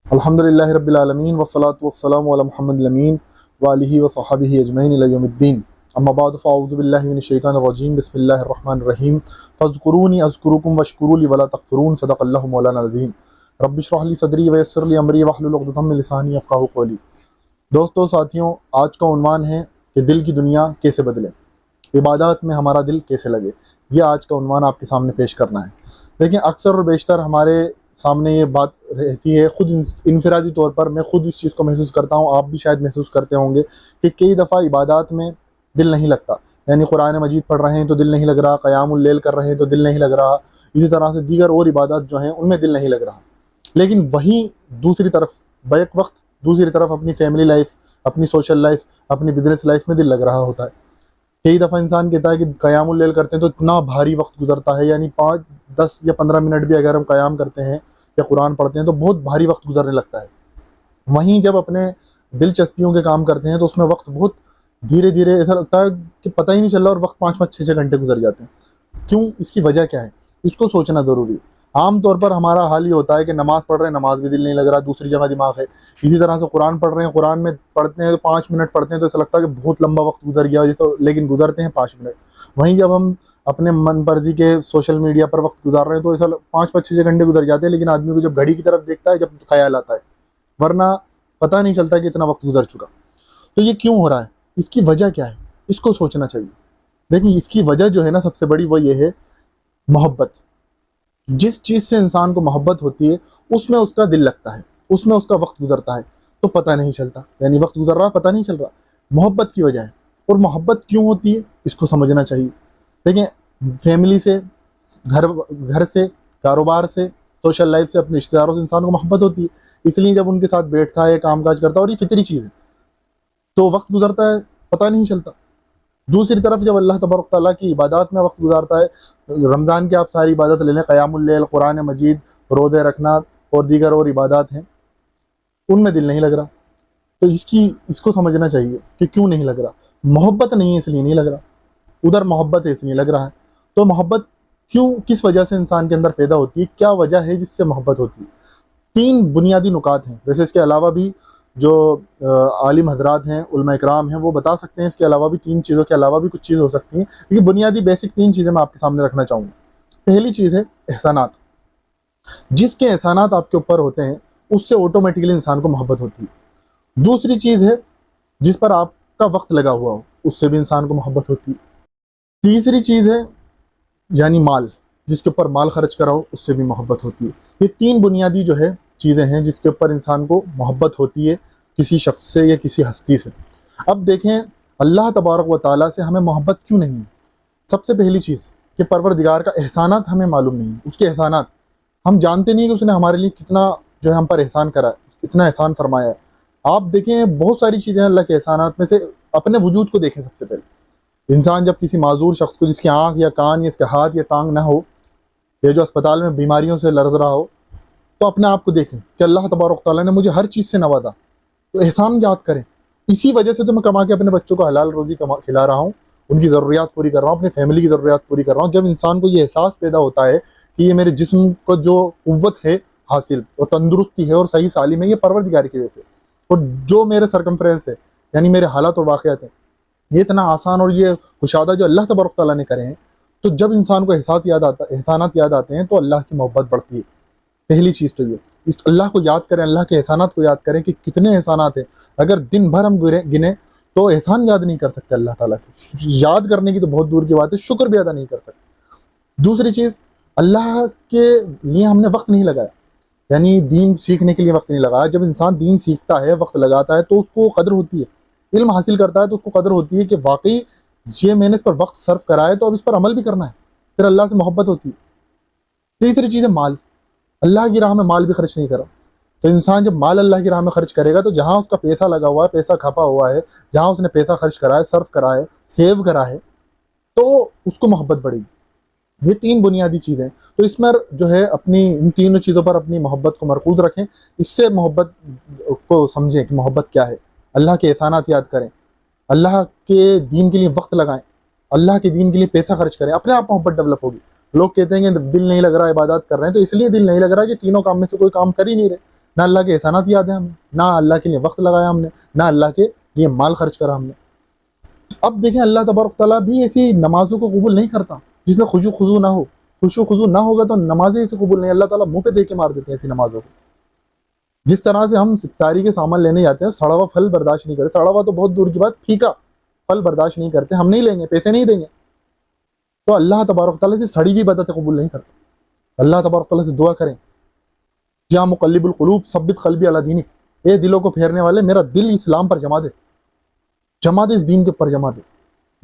الحمدللہ رب العالمین والصلاة والسلام علی محمد الامین وآلہ وصحبہ اجمعین الی یوم الدین، اما بعد فاعوذ باللہ من الشیطان الرجیم، بسم اللہ الرحمن الرحیم۔ فاذکرونی اذکرکم واشکروا لی ولا تکفرون، صدق اللہ مولانا العظیم۔ رب اشرح لی صدری ویسر لی امری واحلل عقدۃ من لسانی یفقہوا قولی۔ دوستو، ساتھیوں، آج کا عنوان ہے کہ دل کی دنیا کیسے بدلے، عبادات میں ہمارا دل کیسے لگے۔ یہ آج کا عنوان آپ کے سامنے پیش کرنا ہے۔ لیکن اکثر اور بیشتر ہمارے سامنے یہ بات رہتی ہے، خود انفرادی طور پر میں خود اس چیز کو محسوس کرتا ہوں، آپ بھی شاید محسوس کرتے ہوں گے کہ کئی دفعہ عبادات میں دل نہیں لگتا۔ یعنی قرآن مجید پڑھ رہے ہیں تو دل نہیں لگ رہا، قیام اللیل کر رہے ہیں تو دل نہیں لگ رہا، اسی طرح سے دیگر اور عبادات جو ہیں ان میں دل نہیں لگ رہا۔ لیکن وہیں دوسری طرف بیک وقت دوسری طرف اپنی فیملی لائف، اپنی سوشل لائف، اپنی بزنس لائف میں دل لگ رہا ہوتا ہے۔ کئی دفعہ انسان کہتا ہے کہ قیام اللیل کرتے ہیں تو اتنا بھاری وقت گزرتا ہے، یعنی 5، 10 یا 15 منٹ بھی اگر ہم قیام کرتے ہیں یا قرآن پڑھتے ہیں تو بہت بھاری وقت گزرنے لگتا ہے۔ وہیں جب اپنے دلچسپیوں کے کام کرتے ہیں تو اس میں وقت بہت دھیرے دھیرے ایسا لگتا ہے کہ پتہ ہی نہیں چل رہا اور وقت 5، 5، 6 گھنٹے گزر جاتے ہیں۔ کیوں؟ اس کی وجہ کیا ہے؟ اس کو سوچنا ضروری ہے۔ عام طور پر ہمارا حال یہ ہوتا ہے کہ نماز پڑھ رہے ہیں، نماز بھی دل نہیں لگ رہا، دوسری جگہ دماغ ہے۔ اسی طرح سے قرآن پڑھ رہے ہیں، قرآن میں پڑھتے ہیں تو 5 منٹ پڑھتے ہیں تو ایسا لگتا ہے کہ بہت لمبا وقت گزر گیا، لیکن گزرتے ہیں 5 منٹ۔ وہیں جب ہم اپنے من مرضی کے سوشل میڈیا پر وقت گزار رہے ہیں تو ایسا 5، 5، 6 گھنٹے گزر جاتے ہیں، لیکن آدمی کو جب گھڑی کی طرف دیکھتا ہے جب خیال آتا ہے، ورنہ پتہ نہیں چلتا کہ اتنا وقت گزر چکا۔ تو یہ کیوں ہو رہا ہے؟ اس کی وجہ کیا ہے؟ اس کو سوچنا چاہیے۔ دیکھیں، اس کی وجہ جو ہے نا سب سے بڑی وہ یہ ہے محبت۔ جس چیز سے انسان کو محبت ہوتی ہے اس میں اس کا دل لگتا ہے، اس میں اس کا وقت گزرتا ہے تو پتہ نہیں چلتا، یعنی وقت گزر رہا پتہ نہیں چل رہا۔ محبت کی وجہ ہے۔ اور محبت کیوں ہوتی ہے اس کو سمجھنا چاہیے۔ دیکھیں، فیملی سے، گھر سے، کاروبار سے، سوشل لائف سے، اپنے رشتہ داروں سے انسان کو محبت ہوتی ہے، اس لیے جب ان کے ساتھ بیٹھتا ہے، کام کاج کرتا ہے، اور یہ فطری چیز ہے، تو وقت گزرتا ہے پتہ نہیں چلتا۔ دوسری طرف جب اللہ تبارک تعالیٰ کی عبادات میں وقت گزارتا ہے، رمضان کی آپ ساری عبادت لے لیں، قیام اللیل، قرآن مجید، روزے رکھنا اور دیگر اور عبادات ہیں، ان میں دل نہیں لگ رہا۔ تو اس کو سمجھنا چاہیے کہ کیوں نہیں لگ رہا۔ محبت نہیں ہے اس لیے نہیں لگ رہا، ادھر محبت ہے اس لیے لگ رہا ہے۔ تو محبت کیوں، کس وجہ سے انسان کے اندر پیدا ہوتی ہے، کیا وجہ ہے جس سے محبت ہوتی ہے؟ 3 بنیادی نکات ہیں۔ ویسے اس کے علاوہ بھی جو عالم حضرات ہیں، علماء اکرام ہیں، وہ بتا سکتے ہیں اس کے علاوہ بھی 3 چیزوں کے علاوہ بھی کچھ چیز ہو سکتی ہیں، لیکن بنیادی بیسک 3 چیزیں میں آپ کے سامنے رکھنا چاہوں گا۔ پہلی چیز ہے احسانات۔ جس کے احسانات آپ کے اوپر ہوتے ہیں اس سے آٹومیٹکلی انسان کو محبت ہوتی ہے۔ دوسری چیز ہے جس پر آپ کا وقت لگا ہوا ہو، اس سے بھی انسان کو محبت ہوتی ہے۔ تیسری چیز ہے یعنی مال، جس کے اوپر مال خرچ کرا ہو اس سے بھی محبت ہوتی ہے۔ یہ 3 بنیادی جو ہے چیزیں ہیں جس کے اوپر انسان کو محبت ہوتی ہے کسی شخص سے یا کسی ہستی سے۔ اب دیکھیں، اللہ تبارک و تعالیٰ سے ہمیں محبت کیوں نہیں ہے؟ سب سے پہلی چیز کہ پروردگار کا احسانات ہمیں معلوم نہیں ہے۔ اس کے احسانات ہم جانتے نہیں کہ اس نے ہمارے لیے کتنا جو ہے ہم پر احسان کرا ہے، کتنا احسان فرمایا ہے۔ آپ دیکھیں، بہت ساری چیزیں اللہ کے احسانات میں سے اپنے وجود کو دیکھیں۔ سب سے پہلے انسان جب کسی معذور شخص کو، جس کی آنکھ یا کان یا اس کے ہاتھ یا ٹانگ نہ ہو، یا جو اسپتال میں بیماریوں سے لرز رہا ہو، تو اپنے آپ کو دیکھیں کہ اللہ تبارک تعالیٰ نے مجھے ہر چیز سے نوازا، تو احسان یاد کریں۔ اسی وجہ سے تو میں کما کے اپنے بچوں کو حلال روزی کھلا رہا ہوں، ان کی ضروریات پوری کر رہا ہوں، اپنی فیملی کی ضروریات پوری کر رہا ہوں۔ جب انسان کو یہ احساس پیدا ہوتا ہے کہ یہ میرے جسم کو جو قوت ہے حاصل اور تندرستی ہے اور صحیح سالم ہے، یہ پروردگار کی وجہ سے، اور جو میرے سرکمفرنس ہے یعنی میرے حالات اور واقعات ہیں یہ اتنا آسان اور یہ کشادہ جو اللہ تبارک تعالیٰ نے کرے ہیں، تو جب انسان کو احسانات یاد آتے ہیں تو اللہ کی محبت بڑھتی ہے۔ پہلی چیز تو یہ، اس اللہ کو یاد کریں، اللہ کے احسانات کو یاد کریں کہ کتنے احسانات ہیں۔ اگر دن بھر ہم گنے تو احسان یاد نہیں کر سکتے اللہ تعالیٰ کے، یاد کرنے کی تو بہت دور کی بات ہے، شکر بھی ادا نہیں کر سکتے۔ دوسری چیز، اللہ کے لیے ہم نے وقت نہیں لگایا، یعنی دین سیکھنے کے لیے وقت نہیں لگایا۔ جب انسان دین سیکھتا ہے، وقت لگاتا ہے، تو اس کو قدر ہوتی ہے، علم حاصل کرتا ہے تو اس کو قدر ہوتی ہے کہ واقعی یہ میں نے اس پر وقت صرف کرا ہے تو اب اس پر عمل بھی کرنا ہے، پھر اللہ سے محبت ہوتی ہے۔ تیسری چیز ہے مال۔ اللہ کی راہ میں مال بھی خرچ نہیں کرا، تو انسان جب مال اللہ کی راہ میں خرچ کرے گا تو جہاں اس کا پیسہ لگا ہوا ہے، پیسہ کھپا ہوا ہے، جہاں اس نے پیسہ خرچ کرا ہے، صرف کرا ہے، سیو کرا ہے، تو اس کو محبت بڑھے گی۔ یہ 3 بنیادی چیزیں، تو اس میں جو ہے اپنی ان تینوں چیزوں پر اپنی محبت کو مرکوز رکھیں، اس سے محبت کو سمجھیں کہ محبت کیا ہے۔ اللہ کے احسانات یاد کریں، اللہ کے دین کے لیے وقت لگائیں، اللہ کے دین کے لیے پیسہ خرچ کریں، اپنے آپ محبت ڈیولپ ہوگی۔ لوگ کہتے ہیں کہ دل نہیں لگ رہا، عبادات کر رہے ہیں، تو اس لیے دل نہیں لگ رہا کہ تینوں کام میں سے کوئی کام کر ہی نہیں رہے۔ نہ اللہ کے احسانات یاد ہیں ہمیں، نہ اللہ کے لیے وقت لگایا ہم نے، نہ اللہ کے لیے مال خرچ کرا ہم نے۔ اب دیکھیں اللہ تبارک تعالیٰ بھی ایسی نمازوں کو قبول نہیں کرتا جس میں خشوع خضوع نہ ہو۔ خشوع خضوع نہ ہوگا تو نمازیں ایسی قبول نہیں، اللہ تعالیٰ منہ پہ دے کے مار دیتے ہیں ایسی نمازوں کو۔ جس طرح سے ہم افطاری کے سامان لینے جاتے ہیں، سڑا ہوا پھل برداشت نہیں کرتے، سڑا ہوا تو بہت دور کی بات، پھیکا پھل برداشت نہیں کرتے، ہم نہیں لیں گے، پیسے نہیں دیں گے۔ تو اللہ تبارک تعالیٰ سے سڑی ہوئی بدعتیں قبول نہیں کرتا۔ اللہ تبارک تعالیٰ سے دعا کریں، یا مقلب القلوب ثبت قلبی علی دینک، اے دلوں کو پھیرنے والے میرا دل اسلام پر جما دے، جما دے، اس دین کے اوپر جما دے۔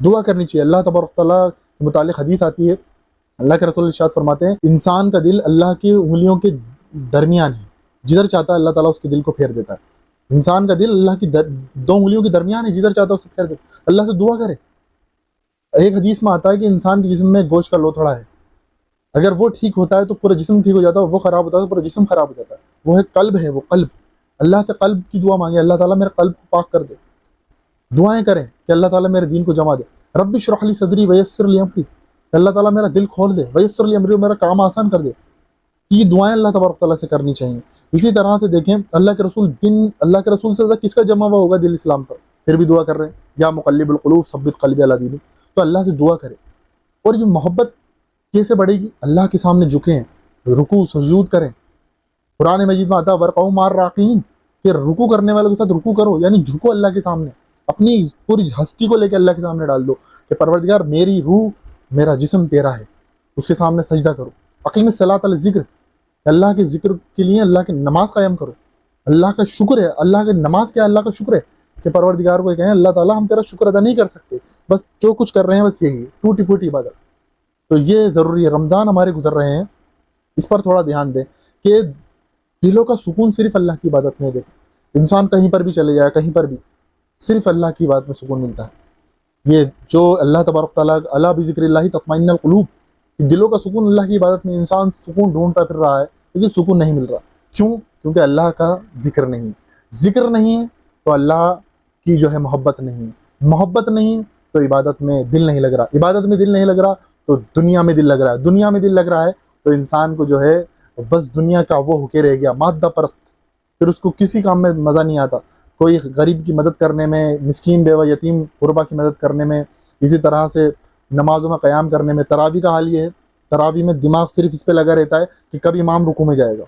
دعا کرنی چاہیے۔ اللہ تبارک تعالیٰ کے متعلق حدیث آتی ہے، اللہ کے رسول ارشاد فرماتے ہیں انسان کا دل اللہ کی انگلیوں کے درمیان ہے، جدھر چاہتا ہے اللہ تعالیٰ اس کے دل کو پھیر دیتا ہے۔ انسان کا دل اللہ کی دو انگلیوں کے درمیان ہے، جدھر چاہتا ہے اسے پھیر دیتا ہے۔ اللہ سے دعا کرے۔ ایک حدیث میں آتا ہے کہ انسان کے جسم میں گوشت کا لوتھڑا ہے، اگر وہ ٹھیک ہوتا ہے تو پورا جسم ٹھیک ہو جاتا ہے، وہ خراب ہوتا ہے تو پورا جسم خراب ہو جاتا ہے۔ وہ ہے قلب، ہے وہ قلب۔ اللہ سے قلب کی دعا مانگے، اللہ تعالیٰ میرے قلب کو پاک کر دے۔ دعائیں کریں کہ اللہ تعالیٰ میرے دین کو جما دے۔ رب اشرح لی صدری ویسر لی امری، اللہ تعالیٰ میرا دل کھول دے، ویسر لی امری، میرا کام آسان کر دے۔ یہ دعائیں اللہ تبارک تعالیٰ سے کرنی چاہیے۔ اسی طرح سے دیکھیں اللہ کے رسول اللہ کے رسول سے کس کا جمع ہوا ہوگا دل اسلام پر، پھر بھی دعا کر رہے ہیں یا مقلب القلوب ثبت قلبی علی دینک۔ تو اللہ سے دعا کرے۔ اور یہ محبت کیسے بڑھے گی؟ اللہ کے سامنے جھکیں، رکوع سجود کریں۔ قرآن مجید میں آتا ہے ورقعوا مع الراکعین، کہ رکوع کرنے والوں کے ساتھ رکوع کرو، یعنی جھکو اللہ کے سامنے، اپنی پوری ہستی کو لے کے اللہ کے سامنے ڈال دو کہ پروردگار میری روح میرا جسم تیرا ہے، اس کے سامنے سجدہ کرو۔ اقیم الصلاۃ علی الذکر، اللہ کے ذکر کے لیے اللہ کی نماز قائم کرو۔ اللہ کا شکر ہے، اللہ کی نماز کیا ہے؟ اللہ کا شکر ہے کہ پروردگار کو کہیں اللہ تعالیٰ ہم تیرا شکر ادا نہیں کر سکتے، بس جو کچھ کر رہے ہیں بس یہی ٹوٹی پھوٹی عبادت۔ تو یہ ضروری ہے۔ رمضان ہمارے گزر رہے ہیں، اس پر تھوڑا دھیان دیں کہ دلوں کا سکون صرف اللہ کی عبادت میں دے۔ انسان کہیں پر بھی چلے جائے، کہیں پر بھی صرف اللہ کی عبادت میں سکون ملتا ہے۔ یہ جو اللہ تبارک تعالیٰ الا بذکر اللہ تطمئن القلوب، دلوں کا سکون اللہ کی عبادت میں، انسان سکون ڈھونڈتا پھر رہا ہے لیکن سکون نہیں مل رہا۔ کیوں؟ کیونکہ اللہ کا ذکر نہیں، ذکر نہیں ہے تو اللہ کی جو ہے محبت نہیں، محبت نہیں تو عبادت میں دل نہیں لگ رہا، عبادت میں دل نہیں لگ رہا تو دنیا میں دل لگ رہا ہے، دنیا میں دل لگ رہا ہے تو انسان کو جو ہے بس دنیا کا وہ ہو کے رہ گیا، مادہ پرست، پھر اس کو کسی کام میں مزہ نہیں آتا، کوئی غریب کی مدد کرنے میں، مسکین بیوہ یتیم غربا کی مدد کرنے میں، اسی طرح سے نمازوں میں قیام کرنے میں۔ تراویح کا حال یہ ہے، تراویح میں دماغ صرف اس پہ لگا رہتا ہے کہ کب امام رکوع میں جائے گا۔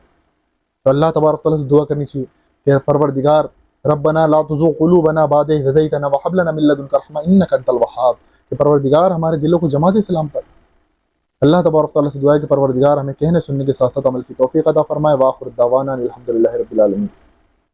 تو اللہ تبارک تعالیٰ سے دعا کرنی چاہیے کہ پروردگار ربنا لا تزغ قلوبنا بعد إذ هديتنا وهب لنا من لدنك رحمة إنك أنت الوهاب، کہ پروردگار ہمارے دلوں کو جما دے اسلام پر۔ اللہ تبارک تعالیٰ سے دعا ہے کہ پروردگار ہمیں کہنے سننے کے ساتھ ساتھ عمل کی توفیق عطا فرمائے۔ وآخر دعوانا الحمد للہ رب العالمین۔